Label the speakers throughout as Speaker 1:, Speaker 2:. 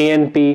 Speaker 1: ANP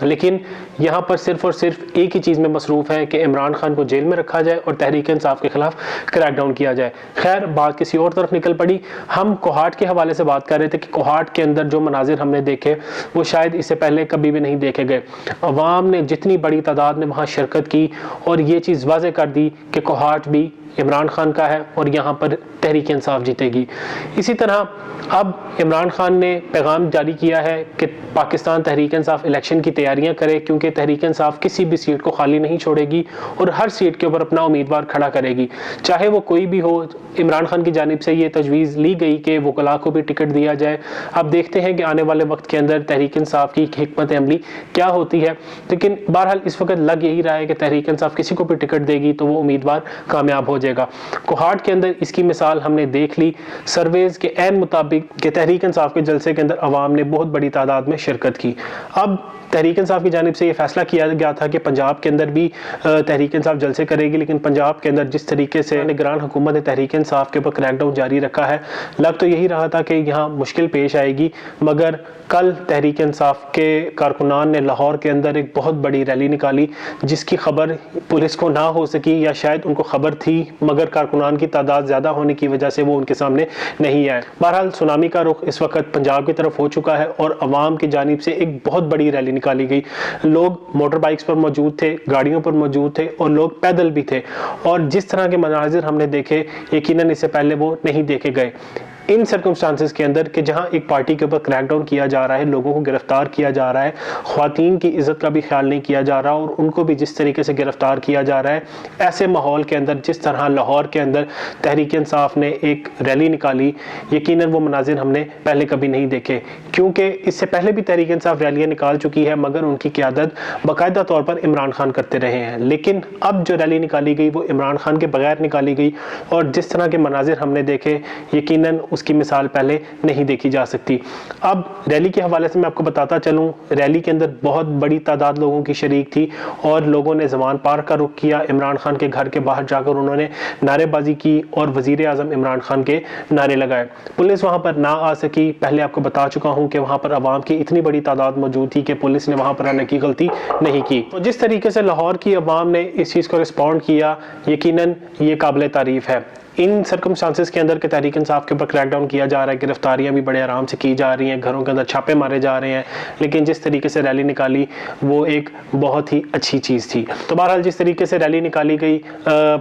Speaker 1: لیکن یہاں پر صرف اور صرف ایک ہی چیز میں مصروف ہے کہ عمران خان کو جیل میں رکھا جائے اور تحریک انصاف کے خلاف کریک ڈاؤن کیا جائے۔ خیر بات کسی اور طرف نکل پڑی، ہم کوہاٹ کے حوالے سے بات کر رہے تھے کہ کوہاٹ کے اندر جو مناظر ہم نے دیکھے وہ شاید اس سے پہلے کبھی بھی نہیں دیکھے گئے۔ عوام نے جتنی بڑی تعداد میں وہاں شرکت کی اور یہ چیز واضح کر دی کہ کوہاٹ بھی عمران خان کا ہے اور یہاں پر تحریک انصاف جیتے گی۔ اسی طرح اب عمران خان نے پیغام جاری کیا ہے کہ پاکستان تحریک انصاف الیکشن کی تیاریاں کرے، کیونکہ تحریک انصاف کسی بھی سیٹ کو خالی نہیں چھوڑے گی اور ہر سیٹ کے اوپر اپنا امیدوار کھڑا کرے گی، چاہے وہ کوئی بھی ہو۔ عمران خان کی جانب سے یہ تجویز لی گئی کہ وکلاء کو بھی ٹکٹ دیا جائے۔ اب دیکھتے ہیں کہ آنے والے وقت کے اندر تحریک انصاف کی حکمت عملی کیا ہوتی ہے، لیکن بہرحال اس وقت لگ یہی رہا ہے کہ تحریک انصاف کسی کو بھی ٹکٹ دے گی تو وہ امیدوار کامیاب ہو جائے گا۔ کوہاٹ کے اندر اس کی مثال ہم نے دیکھ لی، سرویز کے عین مطابق کہ تحریک انصاف کے جلسے کے اندر عوام نے بہت بڑی تعداد میں شرکت کی۔ اب تحریک انصاف کی جانب سے یہ فیصلہ کیا گیا تھا کہ پنجاب کے اندر بھی تحریک انصاف جلسے کرے گی، لیکن پنجاب کے اندر جس طریقے سے نگران حکومت نے تحریک انصاف کے اوپر کریک ڈاؤن جاری رکھا ہے، لگ تو یہی رہا تھا کہ یہاں مشکل پیش آئے گی، مگر کل تحریک انصاف کے کارکنان نے لاہور کے اندر ایک بہت بڑی ریلی نکالی جس کی خبر پولیس کو نہ ہو سکی، یا شاید ان کو خبر تھی مگر کارکنان کی تعداد زیادہ ہونے کی وجہ سے وہ ان کے سامنے نہیں آئے۔ بہرحال سونامی کا رخ اس وقت پنجاب کی طرف ہو چکا ہے اور عوام کی جانب سے ایک بہت بڑی ریلی نکالی گئی۔ لوگ موٹر بائکس پر موجود تھے، گاڑیوں پر موجود تھے اور لوگ پیدل بھی تھے، اور جس طرح کے مناظر ہم نے دیکھے یقیناً اس سے پہلے وہ نہیں دیکھے گئے۔ ان سرکمسٹانسز کے اندر کہ جہاں ایک پارٹی کے اوپر کریک ڈاؤن کیا جا رہا ہے، لوگوں کو گرفتار کیا جا رہا ہے، خواتین کی عزت کا بھی خیال نہیں کیا جا رہا اور ان کو بھی جس طریقے سے گرفتار کیا جا رہا ہے، ایسے ماحول کے اندر جس طرح لاہور کے اندر تحریک انصاف نے ایک ریلی نکالی، یقیناً وہ مناظر ہم نے پہلے کبھی نہیں دیکھے، کیونکہ اس سے پہلے بھی تحریک انصاف ریلیاں نکال چکی ہے مگر ان کی قیادت باقاعدہ طور پر عمران خان کرتے رہے ہیں۔ لیکن اب جو ریلی نکالی گئی وہ عمران خان کے بغیر نکالی گئی، اور جس طرح کے مناظر ہم نے دیکھے یقیناً اس کی مثال پہلے نہیں دیکھی جا سکتی۔ اب ریلی کے حوالے سے میں آپ کو بتاتا چلوں، ریلی کے اندر بہت بڑی تعداد لوگوں کی شریک تھی اور لوگوں نے زمان پارک کا رخ کیا، عمران خان کے گھر کے باہر جا کر انہوں نے نعرے بازی کی اور وزیر اعظم عمران خان کے نعرے لگائے۔ پولیس وہاں پر نہ آ سکی، پہلے آپ کو بتا چکا ہوں کہ وہاں پر عوام کی اتنی بڑی تعداد موجود تھی کہ پولیس نے وہاں پر آنے کی غلطی نہیں کی۔ تو جس طریقے سے لاہور کی عوام نے اس چیز کو رسپونڈ کیا یقیناً یہ قابل تعریف ہے۔ ان سرکمسٹانسز کے اندر کہ تحریک انصاف کے اوپر کریک ڈاؤن کیا جا رہا ہے، گرفتاریاں بھی بڑے آرام سے کی جا رہی ہیں، گھروں کے اندر چھاپے مارے جا رہے ہیں، لیکن جس طریقے سے ریلی نکالی وہ ایک بہت ہی اچھی چیز تھی۔ تو بہرحال جس طریقے سے ریلی نکالی گئی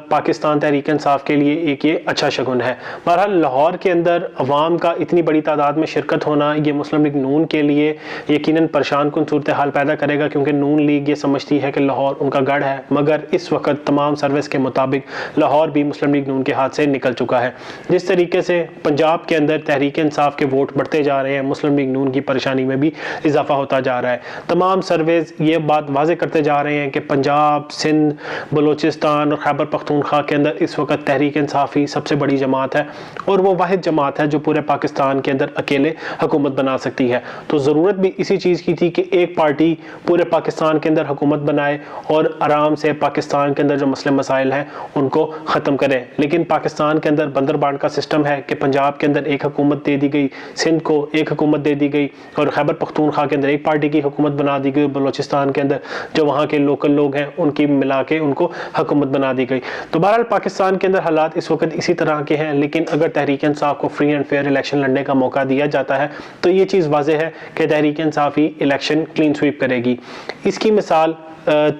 Speaker 1: پاکستان تحریک انصاف کے لیے ایک یہ اچھا شگن ہے۔ بہرحال لاہور کے اندر عوام کا اتنی بڑی تعداد میں شرکت ہونا یہ مسلم لیگ نون کے لیے یقیناً پریشان کن صورتحال پیدا کرے گا، کیونکہ نون لیگ یہ سمجھتی ہے کہ لاہور ان کا گڑھ ہے، مگر اس وقت تمام سروس کے مطابق لاہور بھی مسلم لیگ نون کے ہاتھ سے نکل چکا ہے۔ جس طریقے سے پنجاب کے اندر تحریک انصاف کے ووٹ بڑھتے جا رہے ہیں، مسلم لیگ نون کی پریشانی میں بھی اضافہ ہوتا جا رہا ہے۔ تمام سرویز یہ بات واضح کرتے جا رہے ہیں کہ پنجاب، سندھ، بلوچستان اور خیبر پختونخوا کے اندر اس وقت تحریک انصاف ہی سب سے بڑی جماعت ہے اور وہ واحد جماعت ہے جو پورے پاکستان کے اندر اکیلے حکومت بنا سکتی ہے۔ تو ضرورت بھی اسی چیز کی تھی کہ ایک پارٹی پورے پاکستان کے اندر حکومت بنائے اور آرام سے پاکستان کے اندر جو مسئلے مسائل ہیں ان کو ختم کرے۔ لیکن پاکستان کے اندر بندر بانٹ کا سسٹم ہے کہ پنجاب کے اندر ایک حکومت دے دی گئی، سندھ کو ایک حکومت دے دی گئی اور خیبر پختونخوا کے اندر ایک پارٹی کی حکومت بنا دی گئی، بلوچستان کے اندر جو وہاں کے لوکل لوگ ہیں ان کی ملا کے ان کو حکومت بنا دی گئی۔ تو بہرحال پاکستان کے اندر حالات اس وقت اسی طرح کے ہیں، لیکن اگر تحریک انصاف کو فری اینڈ فیئر الیکشن لڑنے کا موقع دیا جاتا ہے تو یہ چیز واضح ہے کہ تحریک انصاف ہی الیکشن کلین سویپ کرے گی۔ اس کی مثال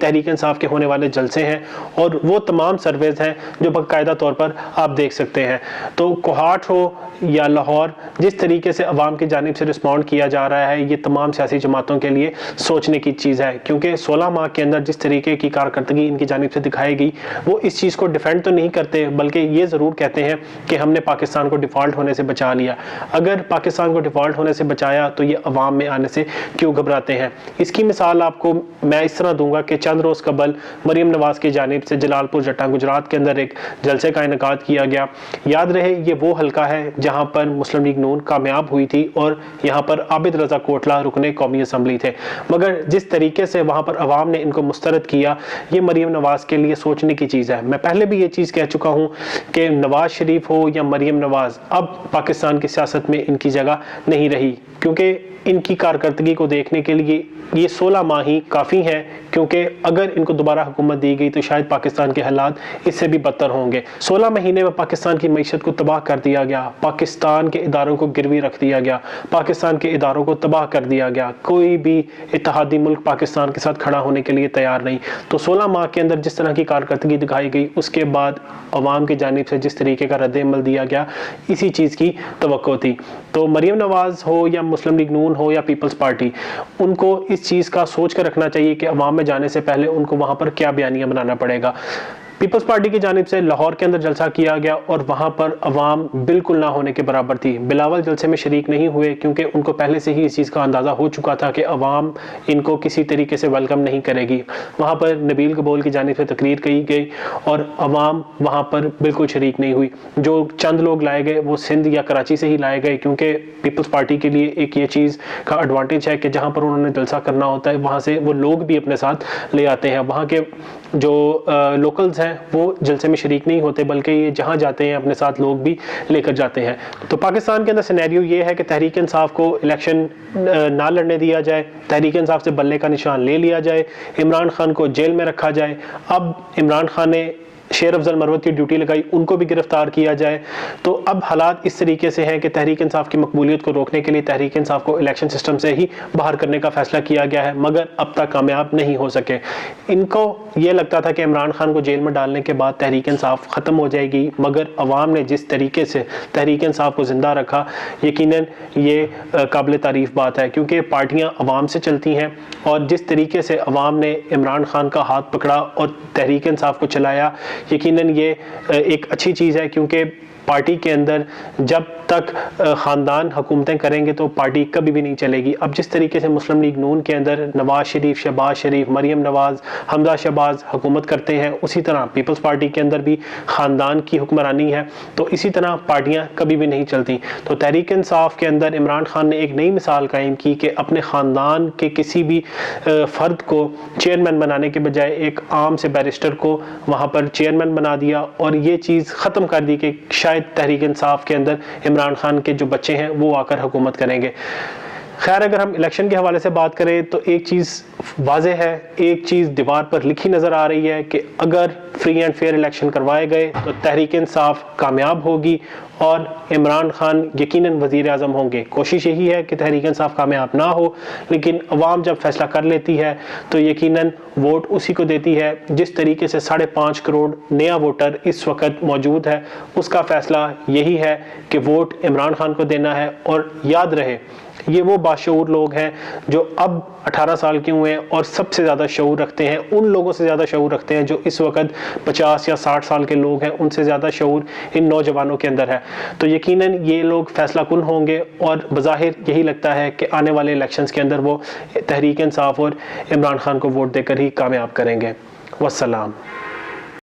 Speaker 1: تحریک انصاف کے ہونے والے جلسے ہیں اور وہ تمام سرویز ہیں جو باقاعدہ طور پر آپ دیکھ سکتے ہیں۔ تو کوہاٹ ہو یا لاہور، جس طریقے سے عوام کی جانب سے رسپونڈ کیا جا رہا ہے یہ تمام سیاسی جماعتوں کے لیے سوچنے کی چیز ہے، کیونکہ 16 ماہ کے اندر جس طریقے کی کارکردگی ان کی جانب سے دکھائی گئی وہ اس چیز کو ڈیفینڈ تو نہیں کرتے، بلکہ یہ ضرور کہتے ہیں کہ ہم نے پاکستان کو ڈیفالٹ ہونے سے بچا لیا۔ اگر پاکستان کو ڈیفالٹ ہونے سے بچایا تو یہ عوام میں آنے سے کیوں گھبراتے ہیں؟ اس کی مثال آپ کو میں اس طرح دوں چاہوں گا کہ چند روز قبل مریم نواز کی جانب سے جلال پور جٹا گجرات کے اندر ایک جلسے کا انعقاد کیا گیا. یاد رہے یہ وہ حلقہ ہے جہاں پر مسلم لیگ نون کامیاب ہوئی تھی اور یہاں پر عابد رضا کوٹلہ رکن قومی اسمبلی تھے, مگر جس طریقے سے وہاں پر عوام نے ان کو مسترد کیا یہ مریم نواز کے لیے سوچنے کی چیز ہے. میں پہلے بھی یہ چیز کہہ چکا ہوں کہ نواز شریف ہو یا مریم نواز اب پاکستان کی سیاست میں ان کی جگہ نہیں رہی, کیونکہ ان کی کارکردگی کو دیکھنے کے لیے یہ 16 ماہ ہی کافی ہیں, کیونکہ اگر ان کو دوبارہ حکومت دی گئی تو شاید پاکستان کے حالات اس سے بھی بدتر ہوں گے. 16 مہینے میں پاکستان کی معیشت کو تباہ کر دیا گیا, پاکستان کے اداروں کو گروی رکھ دیا گیا, پاکستان کے اداروں کو تباہ کر دیا گیا, کوئی بھی اتحادی ملک پاکستان کے ساتھ کھڑا ہونے کے لیے تیار نہیں. تو 16 ماہ کے اندر جس طرح کی کارکردگی دکھائی گئی, اس کے بعد عوام کی جانب سے جس طریقے کا رد عمل دیا گیا, اسی چیز کی توقع تھی. تو مریم نواز ہو یا مسلم لیگ نون ہو یا پیپلز پارٹی, ان کو اس چیز کا سوچ کر رکھنا چاہیے کہ عوام میں جانے سے پہلے ان کو وہاں پر کیا بیانیہ بنانا پڑے گا. پیپلز پارٹی کی جانب سے لاہور کے اندر جلسہ کیا گیا اور وہاں پر عوام بالکل نہ ہونے کے برابر تھی. بلاول جلسے میں شریک نہیں ہوئے کیونکہ ان کو پہلے سے ہی اس چیز کا اندازہ ہو چکا تھا کہ عوام ان کو کسی طریقے سے ویلکم نہیں کرے گی. وہاں پر نبیل قبول کی جانب سے تقریر کی گئی اور عوام وہاں پر بالکل شریک نہیں ہوئی. جو چند لوگ لائے گئے وہ سندھ یا کراچی سے ہی لائے گئے, کیونکہ پیپلز پارٹی کے لیے ایک یہ چیز کا ایڈوانٹیج ہے کہ جہاں پر انہوں نے جلسہ کرنا ہوتا ہے وہاں سے وہ لوگ بھی اپنے ساتھ لے آتے ہیں. وہاں کے جو لوکلز ہیں وہ جلسے میں شریک نہیں ہوتے, بلکہ یہ جہاں جاتے ہیں اپنے ساتھ لوگ بھی لے کر جاتے ہیں. تو پاکستان کے اندر سینیریو یہ ہے کہ تحریک انصاف کو الیکشن نہ لڑنے دیا جائے, تحریک انصاف سے بلے کا نشان لے لیا جائے, عمران خان کو جیل میں رکھا جائے. اب عمران خان نے شیر افضل مروت کی ڈیوٹی لگائی, ان کو بھی گرفتار کیا جائے. تو اب حالات اس طریقے سے ہیں کہ تحریک انصاف کی مقبولیت کو روکنے کے لیے تحریک انصاف کو الیکشن سسٹم سے ہی باہر کرنے کا فیصلہ کیا گیا ہے, مگر اب تک کامیاب نہیں ہو سکے. ان کو یہ لگتا تھا کہ عمران خان کو جیل میں ڈالنے کے بعد تحریک انصاف ختم ہو جائے گی, مگر عوام نے جس طریقے سے تحریک انصاف کو زندہ رکھا, یقیناً یہ قابل تعریف بات ہے, کیونکہ پارٹیاں عوام سے چلتی ہیں. اور جس طریقے سے عوام نے عمران خان کا ہاتھ پکڑا اور تحریک انصاف کو چلایا, یقیناً یہ ایک اچھی چیز ہے, کیونکہ پارٹی کے اندر جب تک خاندان حکومتیں کریں گے تو پارٹی کبھی بھی نہیں چلے گی. اب جس طریقے سے مسلم لیگ نون کے اندر نواز شریف, شہباز شریف, مریم نواز, حمزہ شہباز حکومت کرتے ہیں, اسی طرح پیپلز پارٹی کے اندر بھی خاندان کی حکمرانی ہے. تو اسی طرح پارٹیاں کبھی بھی نہیں چلتی. تو تحریک انصاف کے اندر عمران خان نے ایک نئی مثال قائم کی کہ اپنے خاندان کے کسی بھی فرد کو چیئرمین بنانے کے بجائے ایک عام سے بیرسٹر کو وہاں پر چیئرمین بنا دیا, اور یہ چیز ختم کر دی کہ شاید تحریک انصاف کے اندر عمران خان کے جو بچے ہیں وہ آ کر حکومت کریں گے. خیر, اگر ہم الیکشن کے حوالے سے بات کریں تو ایک چیز واضح ہے, ایک چیز دیوار پر لکھی نظر آ رہی ہے کہ اگر فری اینڈ فیئر الیکشن کروائے گئے تو تحریک انصاف کامیاب ہوگی اور عمران خان یقیناً وزیر اعظم ہوں گے. کوشش یہی ہے کہ تحریک انصاف کامیاب نہ ہو, لیکن عوام جب فیصلہ کر لیتی ہے تو یقیناً ووٹ اسی کو دیتی ہے. جس طریقے سے 5.5 کروڑ نیا ووٹر اس وقت موجود ہے, اس کا فیصلہ یہی ہے کہ ووٹ عمران خان کو دینا ہے. اور یاد رہے یہ وہ باشعور لوگ ہیں جو اب 18 سال کے ہوئے ہیں اور سب سے زیادہ شعور رکھتے ہیں, ان لوگوں سے زیادہ شعور رکھتے ہیں جو اس وقت 50 یا 60 سال کے لوگ ہیں, ان سے زیادہ شعور ان نوجوانوں کے اندر ہے. تو یقیناً یہ لوگ فیصلہ کن ہوں گے, اور بظاہر یہی لگتا ہے کہ آنے والے الیکشنز کے اندر وہ تحریک انصاف اور عمران خان کو ووٹ دے کر ہی کامیاب کریں گے. والسلام.